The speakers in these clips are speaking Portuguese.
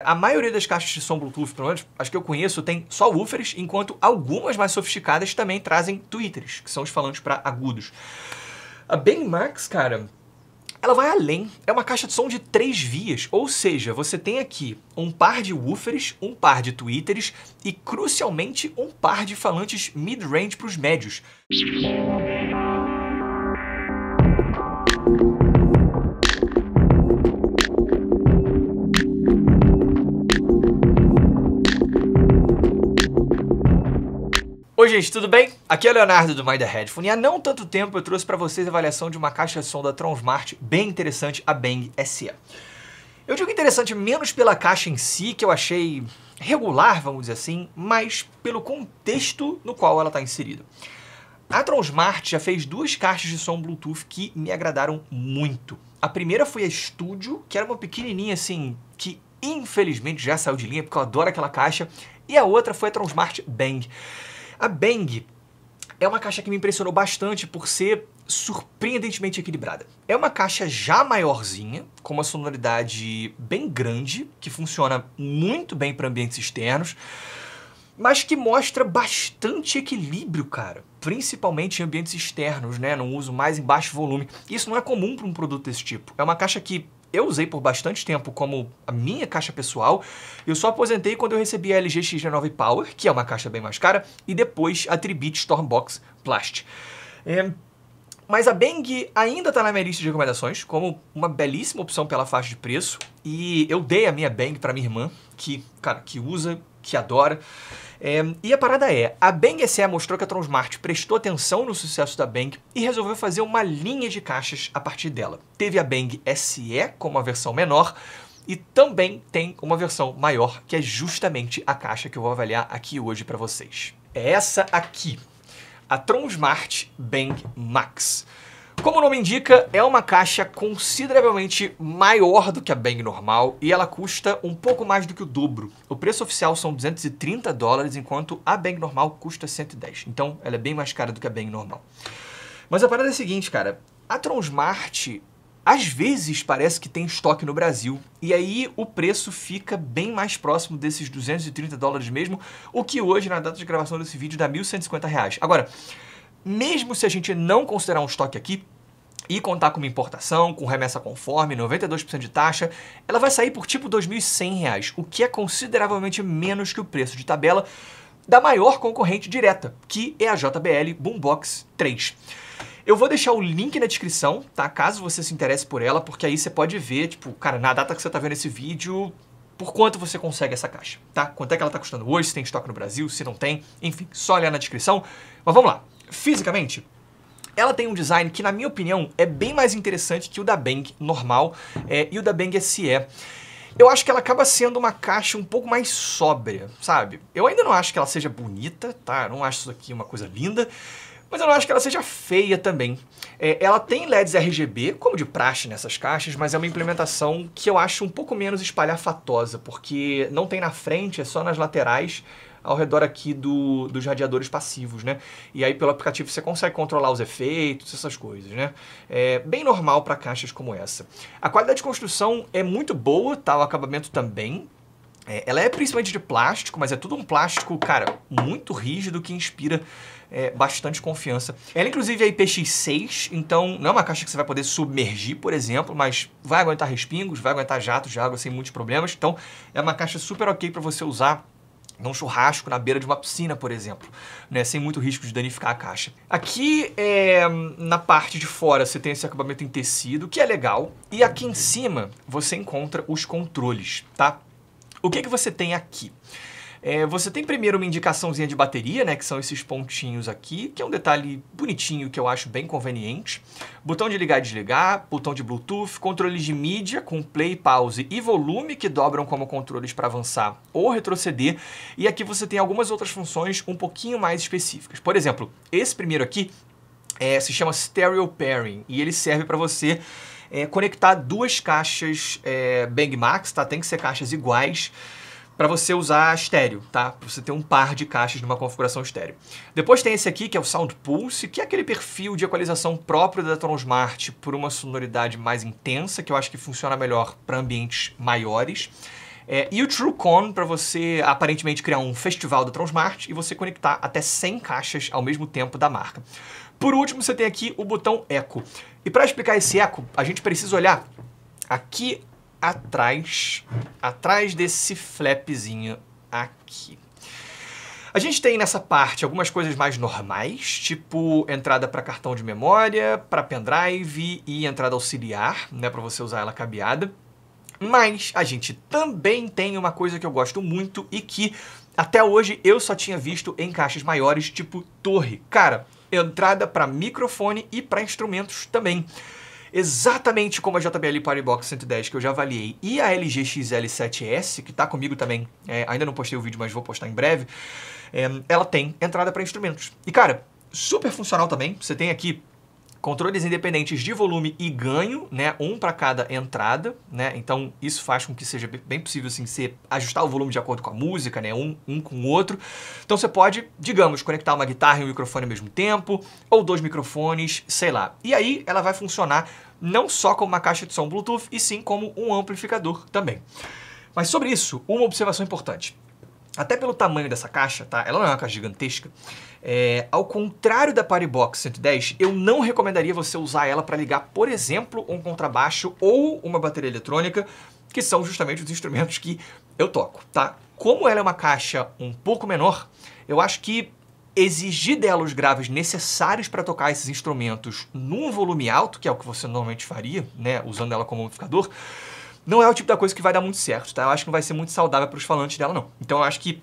A maioria das caixas de som Bluetooth, pelo menos as que eu conheço, tem só woofers, enquanto algumas mais sofisticadas também trazem tweeters, que são os falantes para agudos. A Bang Max, cara, ela vai além. É uma caixa de som de 3 vias, ou seja, você tem aqui um par de woofers, um par de tweeters e, crucialmente, um par de falantes mid-range para os médios. Oi gente, tudo bem? Aqui é o Leonardo do Mind the Headphone e há não tanto tempo eu trouxe para vocês a avaliação de uma caixa de som da Tronsmart bem interessante, a Bang SE. Eu digo interessante menos pela caixa em si, que eu achei regular, vamos dizer assim, mas pelo contexto no qual ela está inserida. A Tronsmart já fez 2 caixas de som Bluetooth que me agradaram muito. A primeira foi a Studio, que era uma pequenininha assim, que infelizmente já saiu de linha, porque eu adoro aquela caixa, e a outra foi a Tronsmart Bang. A Bang é uma caixa que me impressionou bastante por ser surpreendentemente equilibrada. É uma caixa já maiorzinha, com uma sonoridade bem grande, que funciona muito bem para ambientes externos, mas que mostra bastante equilíbrio, cara. Principalmente em ambientes externos, né? No uso mais em baixo volume. Isso não é comum para um produto desse tipo. É uma caixa que eu usei por bastante tempo como a minha caixa pessoal. Eu só aposentei quando eu recebi a LG XG9 Power, que é uma caixa bem mais cara, e depois a Tribit Stormbox Plast. Mas a Bang ainda está na minha lista de recomendações, como uma belíssima opção pela faixa de preço. E eu dei a minha Bang para minha irmã, que usa, que adora. E a parada é, a Bang SE mostrou que a Tronsmart prestou atenção no sucesso da Bang e resolveu fazer uma linha de caixas a partir dela. Teve a Bang SE como a versão menor e também tem uma versão maior, que é justamente a caixa que eu vou avaliar aqui hoje para vocês. É essa aqui, a Tronsmart Bang Max. Como o nome indica, é uma caixa consideravelmente maior do que a Bang normal e ela custa um pouco mais do que o dobro. O preço oficial são $230, enquanto a Bang normal custa 110. Então, ela é bem mais cara do que a Bang normal. Mas a parada é a seguinte, cara. A Tronsmart, às vezes, parece que tem estoque no Brasil. E aí, o preço fica bem mais próximo desses $230 mesmo, o que hoje, na data de gravação desse vídeo, dá R$1.150. Agora, mesmo se a gente não considerar um estoque aqui e contar com uma importação, com remessa conforme, 92% de taxa, ela vai sair por tipo R$2.100, o que é consideravelmente menos que o preço de tabela da maior concorrente direta, que é a JBL Boombox 3. Eu vou deixar o link na descrição, tá? Caso você se interesse por ela, porque aí você pode ver, tipo, cara, na data que você tá vendo esse vídeo, por quanto você consegue essa caixa, tá? Quanto é que ela tá custando hoje, se tem estoque no Brasil, se não tem, enfim, só olhar na descrição. Mas vamos lá. Fisicamente, ela tem um design que, na minha opinião, é bem mais interessante que o da Bang normal e o da Bang SE. Eu acho que ela acaba sendo uma caixa um pouco mais sóbria, sabe? Eu ainda não acho que ela seja bonita, tá? Eu não acho isso aqui uma coisa linda, mas eu não acho que ela seja feia também. Ela tem LEDs RGB, como de praxe nessas caixas, mas é uma implementação que eu acho um pouco menos espalhafatosa, porque não tem na frente, é só nas laterais, ao redor aqui dos radiadores passivos, né? E aí pelo aplicativo você consegue controlar os efeitos, essas coisas, né? É bem normal para caixas como essa. A qualidade de construção é muito boa, tá? O acabamento também. Ela é principalmente de plástico, mas é tudo um plástico, cara, muito rígido que inspira bastante confiança. Ela inclusive é IPX6, então não é uma caixa que você vai poder submergir, por exemplo, mas vai aguentar respingos, vai aguentar jatos de água sem muitos problemas. Então é uma caixa super ok para você usar num churrasco na beira de uma piscina, por exemplo, né, sem muito risco de danificar a caixa. Aqui, na parte de fora, você tem esse acabamento em tecido, que é legal, e aqui em cima você encontra os controles, tá? O que você tem aqui? Você tem primeiro uma indicaçãozinha de bateria, né, que são esses pontinhos aqui, que é um detalhe bonitinho que eu acho bem conveniente. Botão de ligar e desligar, botão de Bluetooth, controles de mídia com play, pause e volume que dobram como controles para avançar ou retroceder. E aqui você tem algumas outras funções um pouquinho mais específicas. Por exemplo, esse primeiro aqui se chama Stereo Pairing e ele serve para você conectar 2 caixas Bang Max, tá? Tem que ser caixas iguais, para você usar estéreo, tá? Para você ter um par de caixas numa configuração estéreo. Depois tem esse aqui, que é o Sound Pulse, que é aquele perfil de equalização próprio da Tronsmart por uma sonoridade mais intensa, que eu acho que funciona melhor para ambientes maiores. E o TrueCon para você aparentemente criar um festival da Tronsmart e você conectar até 100 caixas ao mesmo tempo da marca. Por último, você tem aqui o botão Eco. E para explicar esse Eco, a gente precisa olhar aqui atrás desse flapzinho aqui. A gente tem nessa parte algumas coisas mais normais, tipo entrada para cartão de memória, para pendrive e entrada auxiliar, né, para você usar ela cabeada. Mas a gente também tem uma coisa que eu gosto muito e que até hoje eu só tinha visto em caixas maiores, tipo torre. Cara, entrada para microfone e para instrumentos também. Exatamente como a JBL PartyBox 110 que eu já avaliei e a LG XL7S, que está comigo também, ainda não postei o vídeo, mas vou postar em breve, ela tem entrada para instrumentos. E cara, super funcional também, você tem aqui controles independentes de volume e ganho, né, um para cada entrada, né, então isso faz com que seja bem possível assim, você ajustar o volume de acordo com a música, né, um com o outro. Então você pode, digamos, conectar uma guitarra e um microfone ao mesmo tempo, ou 2 microfones, sei lá. E aí ela vai funcionar não só como uma caixa de som Bluetooth, e sim como um amplificador também. Mas sobre isso, uma observação importante. Até pelo tamanho dessa caixa, tá? Ela não é uma caixa gigantesca. Ao contrário da PartyBox 110, eu não recomendaria você usar ela para ligar, por exemplo, um contrabaixo ou uma bateria eletrônica, que são justamente os instrumentos que eu toco, tá? Como ela é uma caixa um pouco menor, eu acho que exigir dela os graves necessários para tocar esses instrumentos num volume alto, que é o que você normalmente faria, né, usando ela como amplificador, não é o tipo da coisa que vai dar muito certo, tá? Eu acho que não vai ser muito saudável para os falantes dela, não. Então eu acho que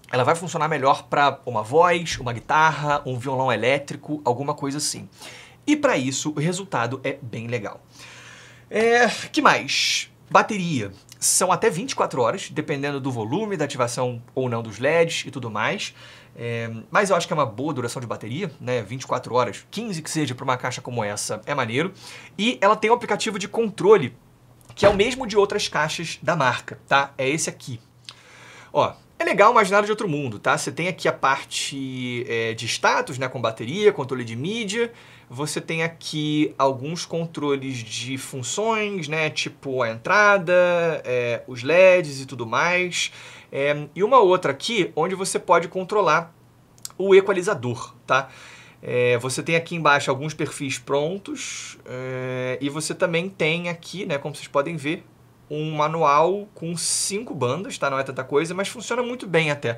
ela vai funcionar melhor para uma voz, uma guitarra, um violão elétrico, alguma coisa assim. E para isso, o resultado é bem legal. Que mais? Bateria. São até 24 horas, dependendo do volume, da ativação ou não dos LEDs e tudo mais. Mas eu acho que é uma boa duração de bateria, né? 24 horas, 15 que seja para uma caixa como essa, é maneiro. E ela tem um aplicativo de controle que é o mesmo de outras caixas da marca, tá? É esse aqui. Ó, é legal, mas nada de outro mundo, tá? Você tem aqui a parte de status, né, com bateria, controle de mídia. Você tem aqui alguns controles de funções, né, tipo a entrada, os LEDs e tudo mais. E uma outra aqui, onde você pode controlar o equalizador, tá? Você tem aqui embaixo alguns perfis prontos e você também tem aqui, né, como vocês podem ver, um manual com 5 bandas, tá? Não é tanta coisa, mas funciona muito bem até.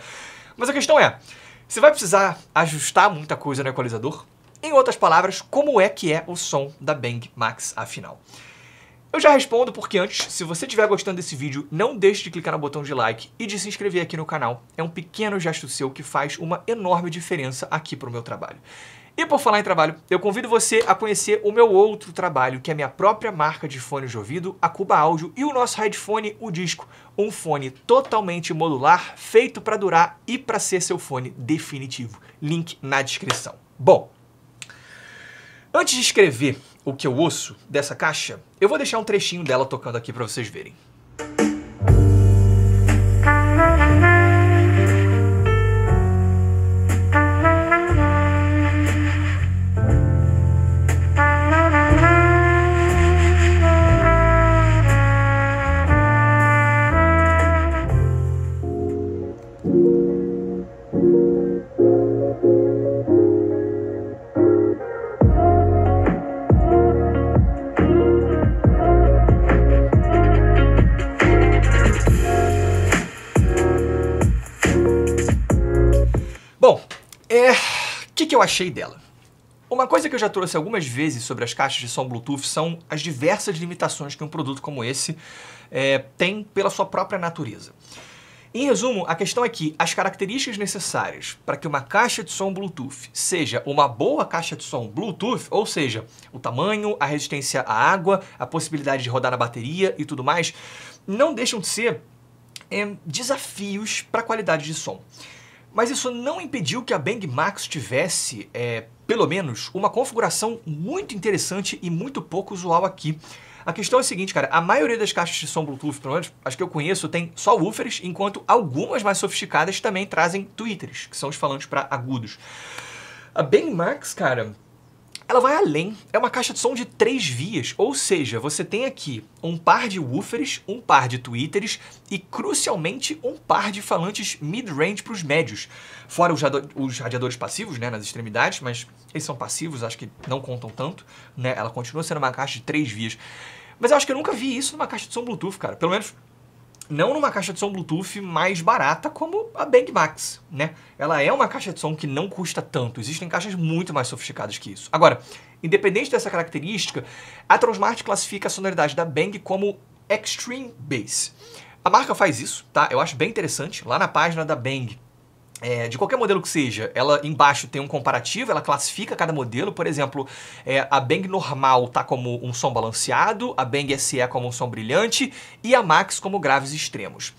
Mas a questão é, você vai precisar ajustar muita coisa no equalizador? Em outras palavras, como é que é o som da Bang Max afinal? Eu já respondo porque antes, se você estiver gostando desse vídeo, não deixe de clicar no botão de like e de se inscrever aqui no canal. É um pequeno gesto seu que faz uma enorme diferença aqui para o meu trabalho. E por falar em trabalho, eu convido você a conhecer o meu outro trabalho, que é a minha própria marca de fones de ouvido, a Cuba Audio, e o nosso headphone, o Disco. Um fone totalmente modular, feito para durar e para ser seu fone definitivo. Link na descrição. Bom, antes de escrever o que eu ouço dessa caixa, eu vou deixar um trechinho dela tocando aqui para vocês verem. Bom, o que eu achei dela? Uma coisa que eu já trouxe algumas vezes sobre as caixas de som Bluetooth são as diversas limitações que um produto como esse tem pela sua própria natureza. Em resumo, a questão é que as características necessárias para que uma caixa de som Bluetooth seja uma boa caixa de som Bluetooth, ou seja, o tamanho, a resistência à água, a possibilidade de rodar na bateria e tudo mais, não deixam de ser desafios para a qualidade de som. Mas isso não impediu que a Bang Max tivesse, pelo menos, uma configuração muito interessante e muito pouco usual aqui. A questão é a seguinte, cara, a maioria das caixas de som Bluetooth, pelo menos as que eu conheço, tem só woofers, enquanto algumas mais sofisticadas também trazem tweeters, que são os falantes para agudos. A Bang Max, cara, ela vai além, é uma caixa de som de 3 vias, ou seja, você tem aqui um par de woofers, um par de tweeters e, crucialmente, um par de falantes mid-range para os médios. Fora os radiadores passivos, né, nas extremidades, mas eles são passivos, acho que não contam tanto, né, ela continua sendo uma caixa de 3 vias. Mas eu acho que eu nunca vi isso numa caixa de som Bluetooth, cara, pelo menos não numa caixa de som Bluetooth mais barata como a Bang Max, né? Ela é uma caixa de som que não custa tanto. Existem caixas muito mais sofisticadas que isso. Agora, independente dessa característica, a Transmart classifica a sonoridade da Bang como Extreme Bass. A marca faz isso, tá? Eu acho bem interessante. Lá na página da Bang, de qualquer modelo que seja, ela embaixo tem um comparativo, ela classifica cada modelo. Por exemplo, a Bang normal tá como um som balanceado, a Bang SE como um som brilhante e a Max como graves extremos.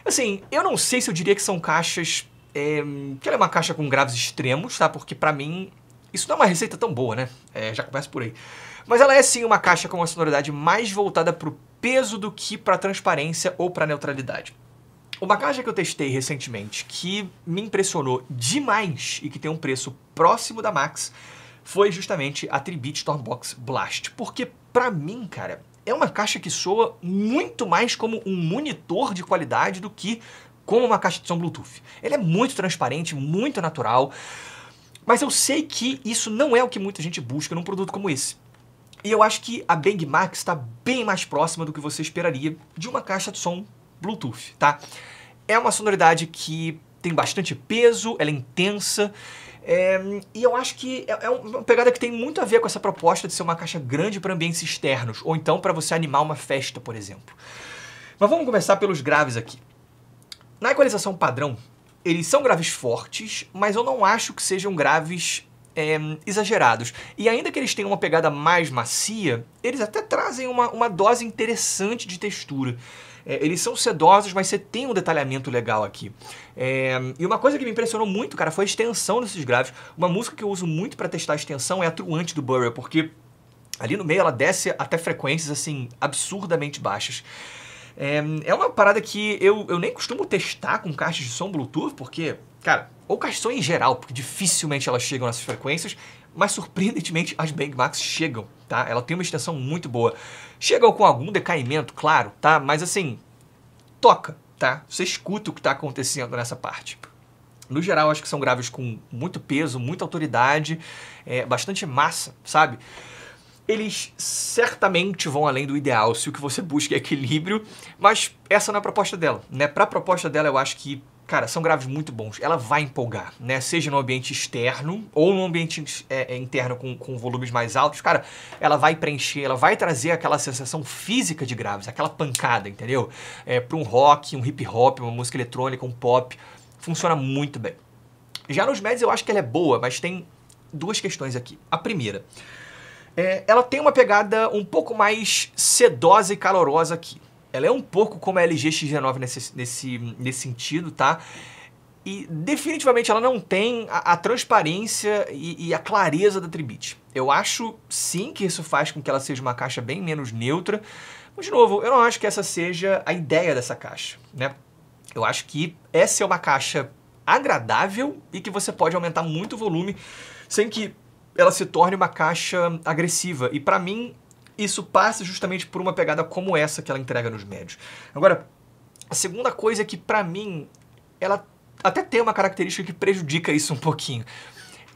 Assim, eu não sei se eu diria que são caixas... que ela é uma caixa com graves extremos, tá? Porque pra mim, isso não é uma receita tão boa, né? Já começa por aí. Mas ela é sim uma caixa com uma sonoridade mais voltada pro peso do que pra transparência ou pra neutralidade. Uma caixa que eu testei recentemente que me impressionou demais e que tem um preço próximo da Max foi justamente a Tribit Stormbox Blast. Porque pra mim, cara, é uma caixa que soa muito mais como um monitor de qualidade do que como uma caixa de som Bluetooth. Ele é muito transparente, muito natural, mas eu sei que isso não é o que muita gente busca num produto como esse. E eu acho que a Bang Max está bem mais próxima do que você esperaria de uma caixa de som Bluetooth, tá? É uma sonoridade que tem bastante peso, ela é intensa, e eu acho que é uma pegada que tem muito a ver com essa proposta de ser uma caixa grande para ambientes externos, ou então para você animar uma festa, por exemplo. Mas vamos começar pelos graves aqui. Na equalização padrão, eles são graves fortes, mas eu não acho que sejam graves exagerados. E ainda que eles tenham uma pegada mais macia, eles até trazem uma dose interessante de textura. Eles são sedosos, mas você tem um detalhamento legal aqui. E uma coisa que me impressionou muito, cara, foi a extensão desses graves. Uma música que eu uso muito para testar a extensão é a Truante do Burrell, porque ali no meio ela desce até frequências, assim, absurdamente baixas. É uma parada que eu nem costumo testar com caixas de som Bluetooth, porque, cara, ou caixas de som em geral, porque dificilmente elas chegam nessas frequências, mas surpreendentemente as Bang Max chegam, tá? Ela tem uma extensão muito boa. Chegam com algum decaimento, claro, tá? Mas assim, toca, tá? Você escuta o que está acontecendo nessa parte. No geral, acho que são graves com muito peso, muita autoridade, bastante massa, sabe? Eles certamente vão além do ideal se o que você busca é equilíbrio, mas essa não é a proposta dela, né? Para a proposta dela, eu acho que, cara, são graves muito bons. Ela vai empolgar, né? Seja no ambiente externo ou no ambiente interno com volumes mais altos. Cara, ela vai preencher, ela vai trazer aquela sensação física de graves, aquela pancada, entendeu? Para um rock, um hip hop, uma música eletrônica, um pop, funciona muito bem. Já nos médios eu acho que ela é boa, mas tem duas questões aqui. A primeira, ela tem uma pegada um pouco mais sedosa e calorosa aqui. Ela é um pouco como a LG XG9 nesse sentido, tá? E definitivamente ela não tem a transparência e a clareza da Tribit. Eu acho sim que isso faz com que ela seja uma caixa bem menos neutra, mas de novo, eu não acho que essa seja a ideia dessa caixa, né? Eu acho que essa é uma caixa agradável e que você pode aumentar muito o volume sem que ela se torne uma caixa agressiva. E pra mim, isso passa justamente por uma pegada como essa que ela entrega nos médios. Agora, a segunda coisa é que, pra mim, ela até tem uma característica que prejudica isso um pouquinho.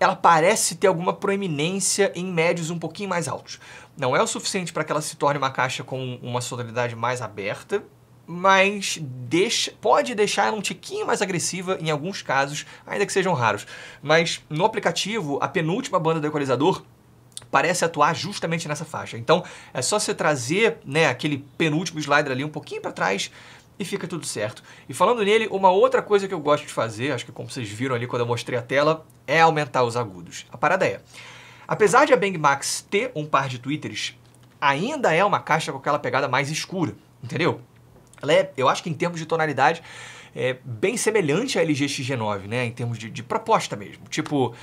Ela parece ter alguma proeminência em médios um pouquinho mais altos. Não é o suficiente para que ela se torne uma caixa com uma sonoridade mais aberta, mas pode deixar ela um tiquinho mais agressiva em alguns casos, ainda que sejam raros. Mas no aplicativo, a penúltima banda do equalizador parece atuar justamente nessa faixa. Então é só você trazer, né, aquele penúltimo slider ali um pouquinho para trás e fica tudo certo. E falando nele, uma outra coisa que eu gosto de fazer, acho que como vocês viram ali quando eu mostrei a tela, é aumentar os agudos. A parada é, apesar de a Bang Max ter um par de tweeters, ainda é uma caixa com aquela pegada mais escura, entendeu? ela é, eu acho que em termos de tonalidade, é bem semelhante à LG XG9, né? Em termos de proposta mesmo. Tipo,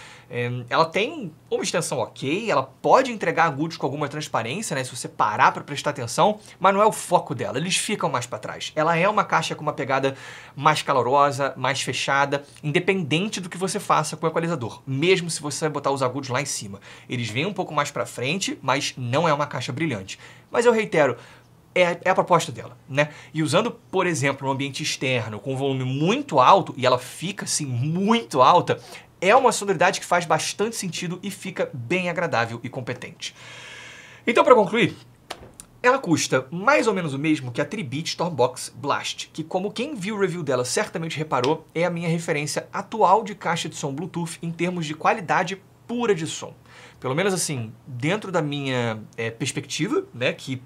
ela tem uma extensão ok, ela pode entregar agudos com alguma transparência, né? Se você parar para prestar atenção, mas não é o foco dela, eles ficam mais para trás. Ela é uma caixa com uma pegada mais calorosa, mais fechada, independente do que você faça com o equalizador, mesmo se você vai botar os agudos lá em cima. Eles vêm um pouco mais para frente, mas não é uma caixa brilhante. Mas eu reitero, é a proposta dela, né? E usando, por exemplo, um ambiente externo com um volume muito alto, e ela fica, assim, muito alta, é uma sonoridade que faz bastante sentido e fica bem agradável e competente. Então, para concluir, ela custa mais ou menos o mesmo que a Tribit Stormbox Blast, que, como quem viu o review dela certamente reparou, é a minha referência atual de caixa de som Bluetooth em termos de qualidade pura de som. Pelo menos, assim, dentro da minha perspectiva, né, que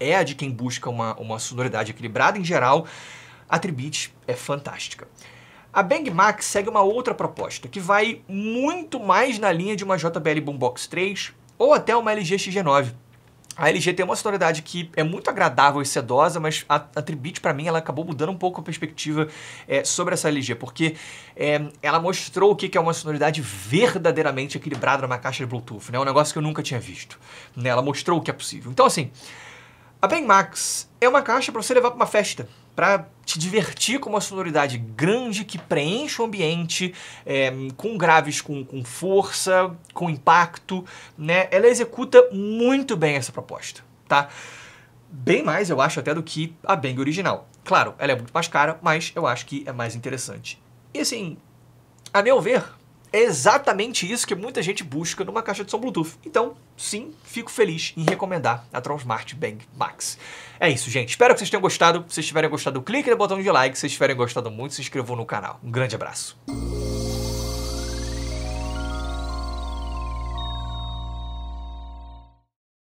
é a de quem busca uma sonoridade equilibrada em geral, a Tribit é fantástica. A Bang Max segue uma outra proposta, que vai muito mais na linha de uma JBL Boombox 3 ou até uma LG XG9. A LG tem uma sonoridade que é muito agradável e sedosa, mas a Tribit, para mim, ela acabou mudando um pouco a perspectiva sobre essa LG, porque ela mostrou o que é uma sonoridade verdadeiramente equilibrada numa caixa de Bluetooth, né? Um negócio que eu nunca tinha visto, né? Ela mostrou o que é possível. Então, assim, a Bang Max é uma caixa para você levar para uma festa, para te divertir com uma sonoridade grande que preenche o ambiente, com graves com força, com impacto, né? Ela executa muito bem essa proposta, tá? Bem mais, eu acho, até do que a Bang original. Claro, ela é muito mais cara, mas eu acho que é mais interessante. E assim, a meu ver, é exatamente isso que muita gente busca numa caixa de som Bluetooth. Então, sim, fico feliz em recomendar a Tronsmart Bang Max. É isso, gente. Espero que vocês tenham gostado. Se vocês tiverem gostado, clique no botão de like. Se vocês tiverem gostado muito, se inscrevam no canal. Um grande abraço.